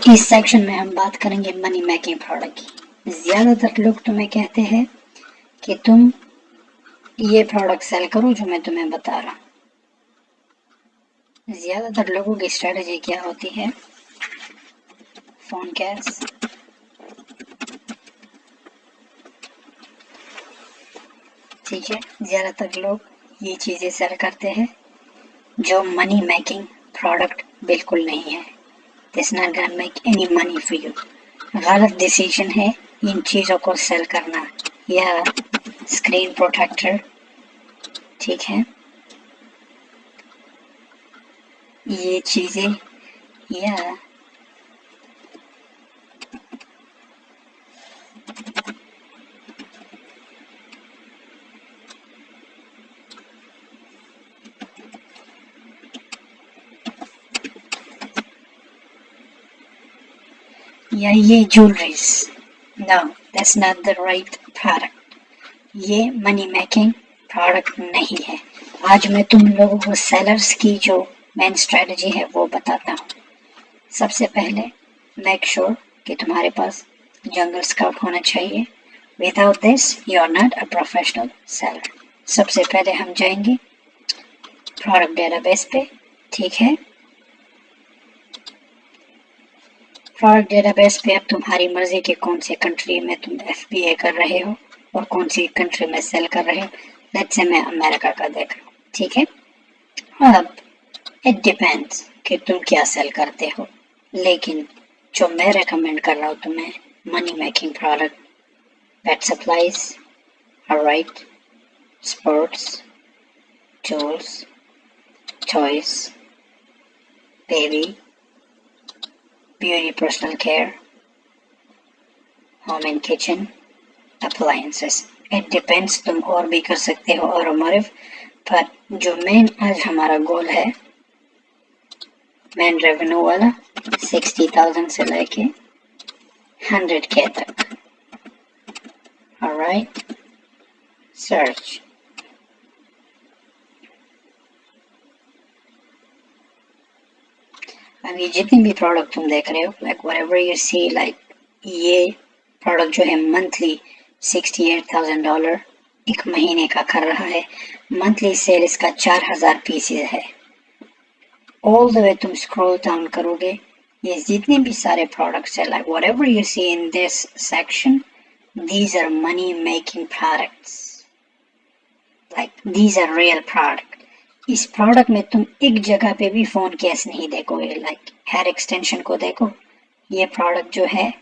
इस सेक्शन में हम बात करेंगे मनी मेकिंग प्रोडक्ट की। ज्यादातर लोग तुम्हें कहते हैं कि तुम ये प्रोडक्ट सेल करो जो मैं तुम्हें बता रहा हूँ। ज्यादातर लोगों की स्ट्रेटजी क्या होती है? फोन कैश, ठीक है। ज्यादातर लोग ये चीजें सेल करते हैं जो मनी मेकिंग प्रोडक्ट बिल्कुल नहीं है। It's not gonna make any money for you. गलत डिसीजन है इन चीजों को सेल करना, या स्क्रीन प्रोटेक्टर, ठीक है, ये चीजें, या ये jewelleries. No, that's not the right product. ये मनी मेकिंग प्रोडक्ट नहीं है। आज मैं तुम लोगों को सेलर्स की जो मेन स्ट्रेटजी है वो बताता हूँ। सबसे पहले मेक श्योर कि तुम्हारे पास जंगल स्काउट होना चाहिए। Without this you are not a professional seller. सबसे पहले हम जाएंगे प्रोडक्ट डेटाबेस पे, ठीक है। प्रोडक्ट डेटाबेस पे अब तुम्हारी मर्जी के कौन से कंट्री में तुम FBA कर रहे हो और कौन सी कंट्री में सेल कर रहे हो। लेट्स से मैं अमेरिका का देख रहा हूँ, ठीक है। अब इट डिपेंड्स कि तुम क्या सेल करते हो, लेकिन जो मैं रेकमेंड कर रहा हूँ तुम्हें money making product, pet supplies, alright, sports, tools, toys, baby, beauty, personal care, home and kitchen, appliances. It depends, तुम और भी कर सकते हो और पर जो मेन आज हमारा गोल है, मेन रेवेन्यू वाला 60,000 से लेके 100K तक। Alright, search. अब ये जितने भी प्रोडक्ट तुम देख रहे हो, like whatever you see, like ये प्रोडक्ट जो है मंथली $68,000 एक महीने का कर रहा है। मंथली सेल इसका 4,000 पीसेज है। ऑल द वे तुम स्क्रॉल डाउन करोगे, ये जितने भी सारे प्रोडक्ट्स है, like whatever you see in this section, these are money making products, like these are real product. इस प्रोडक्ट में तुम एक जगह पे भी फोन केस नहीं देखोगे। लाइक हेयर एक्सटेंशन को देखो, ये प्रोडक्ट जो है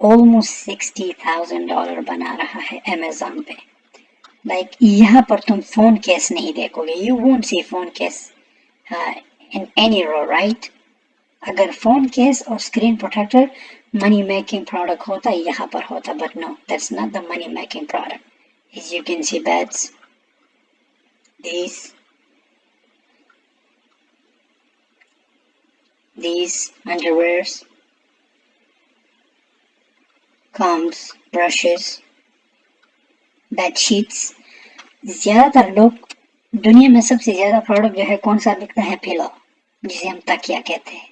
ऑलमोस्ट $60,000 बना रहा है अमेज़न पे। लाइक यहाँ पर तुम फोन केस नहीं देखोगे। You won't see phone case in any row, right. अगर फोन केस और screen protector money making product होता यहाँ पर होता, but no, that's not the money making product. As you can see beds, these underwears, combs, brushes, bed sheets. ज्यादातर लोग दुनिया में सबसे ज्यादा प्रोडक्ट जो है कौन सा बिकता है? पिलो, जिसे हम तकिया कहते हैं।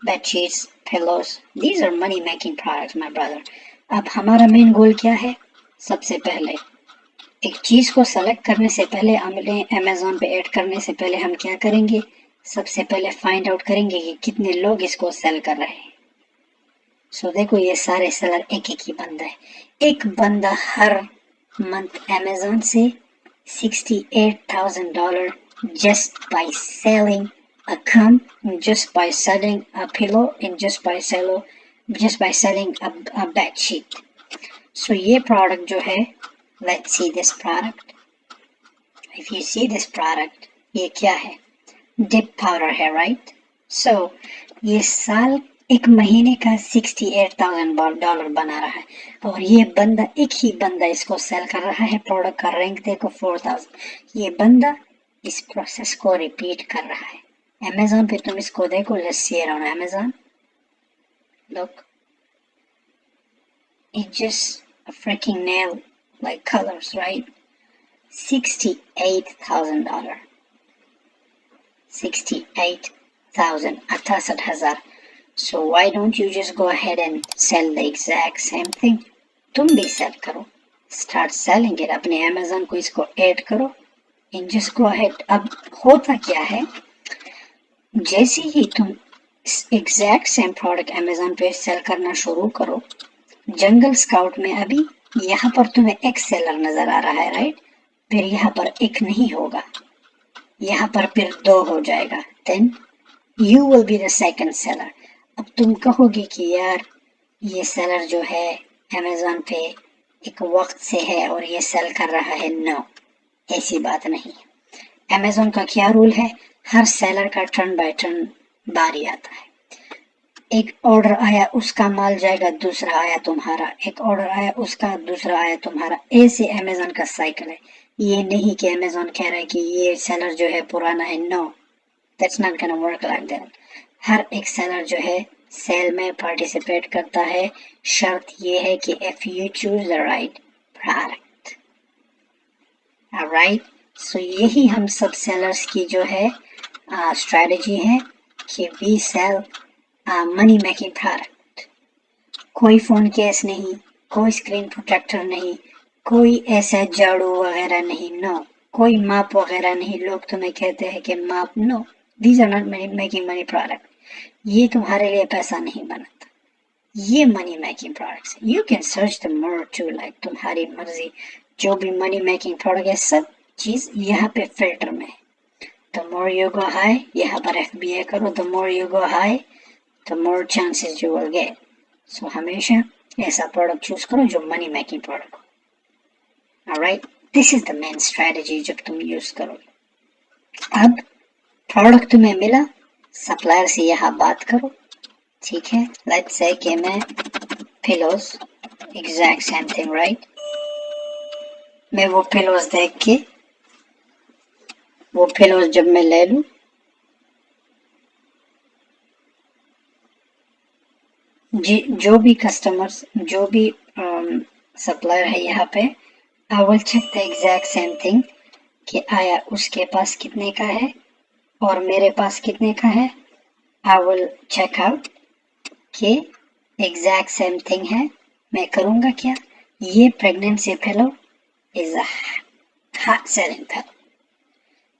Bed sheets, pillows, these are money making products, my brother. अब हमारा मेन गोल क्या है? सबसे पहले एक चीज को सेलेक्ट करने से पहले, अमेज़न पे ऐड करने से पहले हम क्या करेंगे? सबसे पहले फाइंड आउट करेंगे कि कितने लोग इसको सेल कर रहे हैं। सो देखो, ये सारे सेलर एक ही बंदा है। एक बंदा हर मंथ अमेज़न से $68,000 just by selling a comb, just by selling a pillow, and just by selling a bed sheet. So ये प्रोडक्ट जो है, let's see this product. If you see this product, ये क्या है? डिप पाउडर है, right. सो ये साल एक महीने का $68,000 बना रहा है, और ये बंदा, एक ही बंदा इसको सेल कर रहा है। प्रोडक्ट का रैंक देखो 4,000। ये बंदा इस प्रोसेस को रिपीट कर रहा है। अमेज़न पे तुम इसको देखो, let's see on Amazon, look, it just a fricking nail like colors, right? $68,000. 68,000, 68,000। So why don't you just go ahead and sell the exact same thing? तुम भी सेल करो, start selling it, अपने Amazon को इसको add करो and just go ahead. अब होता क्या है, जैसे ही तुम एग्जैक्ट सेम प्रोडक्ट Amazon पे सेल करना शुरू करो, जंगल स्काउट में अभी यहाँ पर तुम्हें एक सेलर नजर आ रहा है, राइट? फिर यहाँ पर एक नहीं होगा, यहाँ पर फिर 2 हो जाएगा, then you will be the second seller. अब तुम कहोगे कि यार ये सेलर जो है Amazon पे एक वक्त से है और ये सेल कर रहा है. नो, ऐसी बात नहीं है. Amazon का क्या रूल है, हर सेलर का टर्न बाय टर्न बारी आता है. एक ऑर्डर आया उसका माल जाएगा, दूसरा आया तुम्हारा, एक ऑर्डर आया उसका, दूसरा आया तुम्हारा. ऐसे Amazon का साइकिल है. ये नहीं कि Amazon कह रहा है कि ये सेलर जो है पुराना है. No, that's not gonna work like that. हर एक सेलर जो है सेल में पार्टिसिपेट करता है. शर्त ये है कि if you choose the right product. Alright, so यही हम सब सेलर्स की जो है स्ट्रेटजी है कि we sell money making product. कोई फोन केस नहीं, कोई स्क्रीन प्रोटेक्टर नहीं, कोई ऐसा झाड़ू वगैरह नहीं. नो, कोई माप वगैरह नहीं. लोग तुम्हें कहते हैं कि माप. No, these are not making money product. ये तुम्हारे लिए पैसा नहीं बनाता, ये money making products. You can search the more too, like तुम्हारी मर्जी. जो भी मनी मेकिंग प्रोडक्ट है सब चीज यहाँ पे फिल्टर में. The more you go high, यहाँ पर FBA करो. The more you go high, the more chances you will get. So हमेशा ऐसा प्रोडक्ट चूज करो जो मनी मेकिंग प्रोडक्ट हो. Alright, this is the main strategy जब तुम यूज करोगे. अब प्रोडक्ट तुम्हें मिला, सप्लायर से यहाँ बात करो, ठीक है? लेट्स से कि मैं pillows, exact same thing, right? मैं वो पिलोज देख के, वो पिलोज जब मैं ले लूं, जो भी कस्टमर्स, जो भी सप्लायर है यहाँ पे, I will check the exact same thing कि आया उसके पास कितने का है और मेरे पास कितने का है. आई विल चेक आउट कि एग्जैक्ट सेम थिंग है. मैं करूँगा क्या, ये pregnancy pillow is a hot selling pillow,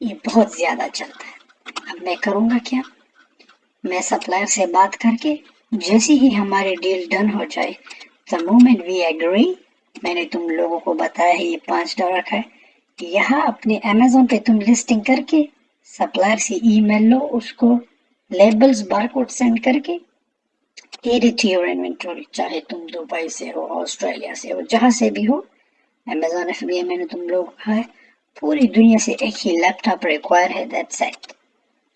ये बहुत ज्यादा चलता है. अब मैं करूँगा क्या, मैं सप्लायर से बात करके जैसे ही हमारी डील डन हो जाए, द मोमेंट वी एग्री, मैंने तुम लोगों को बताया है ये $5 का है, यहाँ अपने Amazon पे तुम लिस्टिंग करके सप्लायर से ईमेल लो, उसको लेबल्स बारकोड सेंड करके एडिट योर इन्वेंटरी. चाहे तुम दुबई से हो, ऑस्ट्रेलिया से हो, जहां से भी हो. Amazon FBA मैंने तुम लोग है, पूरी दुनिया से एक ही लैपटॉप रिक्वायर है, दैट्स इट.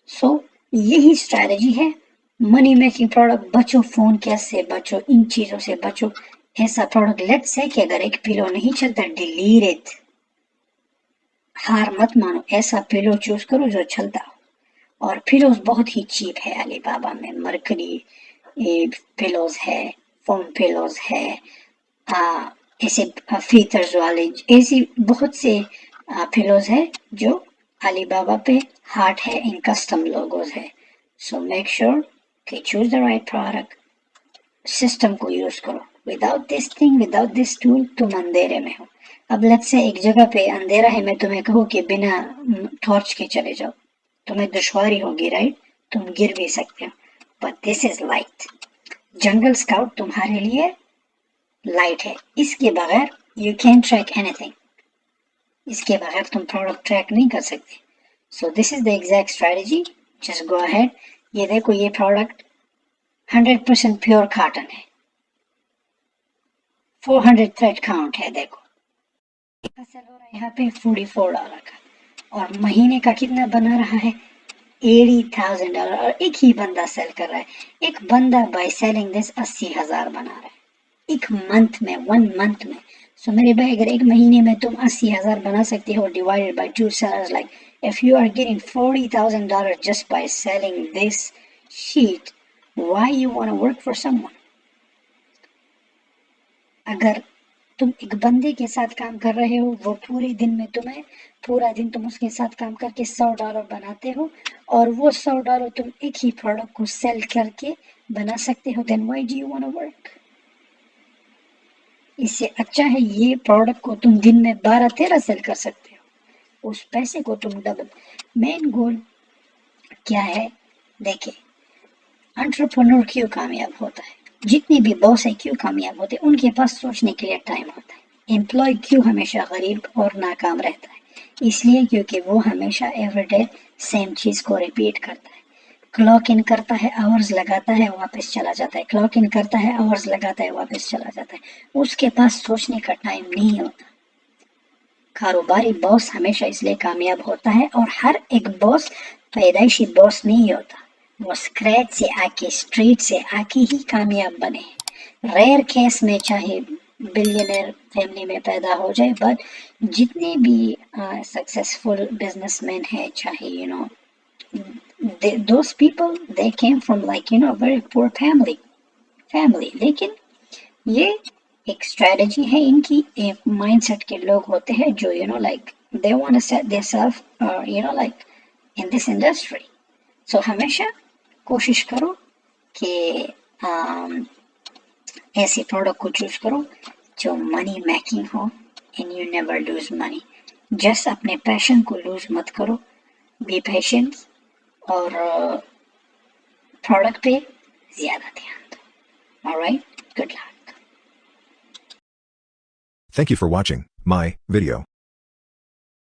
सो यही स्ट्रेटजी है मनी मेकिंग प्रोडक्ट. बचो फोन केस से, बचो इन चीजों से, बचो ऐसा प्रोडक्ट. लेट्स से कि अगर एक पिलो नहीं चलता, डिलीट इट. हार मत मानो, ऐसा पिलो चूज करो जो चलता हो. और पिलोज बहुत ही चीप है अलीबाबा में. मरकरी पिलोज है, फोम पिलोज है, ऐसे फीचर्स वाले ऐसी बहुत से पिलोज है जो अलीबाबा पे हार्ट है, इन कस्टम लोगोज है. सो मेक श्योर कि choose the right product. System को यूज करो. Without this thing, without this tool तुम अंधेरे में हो. अब लेट्स से एक जगह पे अंधेरा है, मैं तुम्हें कहूँ कि बिना टॉर्च के चले जाओ, तुम्हें दुश्वारी होगी, राइट? तुम गिर भी सकते हो. But this is light. Jungle scout तुम्हारे लिए लाइट है. इसके बगैर यू कैन ट्रैक एनीथिंग. इसके बगैर तुम प्रोडक्ट ट्रैक नहीं कर सकते. So this is the exact strategy. Just go ahead. ये देखो, ये प्रोडक्ट 100% प्योर कॉटन है, 400 थ्रेड काउंट है. देखो सेल हो रहा है यहाँ पे $44 का, और महीने का कितना बना रहा है, $80,000. और एक ही बंदा सेल कर रहा है. एक बंदा बाय सेलिंग दिस 80,000 बना रहा है एक मंथ में, 1 मंथ में. सो मेरे भाई, अगर एक महीने में तुम 80,000 बना सकते हो divided by 2 sellers, like if you are getting $40,000 just by selling this sheet, why you want to work for someone? अगर तुम एक बंदे के साथ काम कर रहे हो, वो पूरे दिन में तुम्हें पूरा दिन तुम उसके साथ काम करके $100 बनाते हो, और वो $100 तुम एक ही प्रोडक्ट को सेल करके बना सकते हो, then why do you want to work? इससे अच्छा है ये प्रोडक्ट को तुम दिन में 12-13 सेल कर सकते हो, उस पैसे को तुम डबल। मेन गोल क्या है? देखिए, एंटरप्रेन्योर क्यों कामयाब होता है, जितने भी बॉस है क्यों कामयाब होते हैं, उनके पास सोचने के लिए टाइम होता है। एम्प्लॉय क्यों हमेशा गरीब और नाकाम रहता है? इसलिए क्योंकि वो हमेशा एवरीडे सेम चीज को रिपीट करता है। क्लॉक इन करता है, आवर्स लगाता है, वापस चला जाता है, क्लॉक इन करता है, आवर्स लगाता है, वापस चला जाता है। उसके पास सोचने का टाइम नहीं होता। कारोबारी बॉस हमेशा इसलिए कामयाब होता है, और हर एक बॉस पैदाइशी बॉस नहीं होता, वो स्क्रैच से आके, स्ट्रीट से आके ही कामयाब बने। रेयर केस में चाहे बिलियनर फैमिली में पैदा हो जाए, बट जितने भी सक्सेसफुल बिजनेसमैन है, चाहे those people, they came from like very poor family, लेकिन ये एक स्ट्रेटजी है इनकी, एक माइंडसेट के लोग होते हैं जो like they want to set themselves like in this industry. So हमेशा कोशिश करो कि ऐसे प्रोडक्ट को चूज करो जो मनी मेकिंग हो, and you never lose money. Just अपने पैशन को लूज मत करो, बी पेशेंट, और प्रोडक्ट पे ज्यादा ध्यान दो। Alright, good luck. Thank you for watching my video.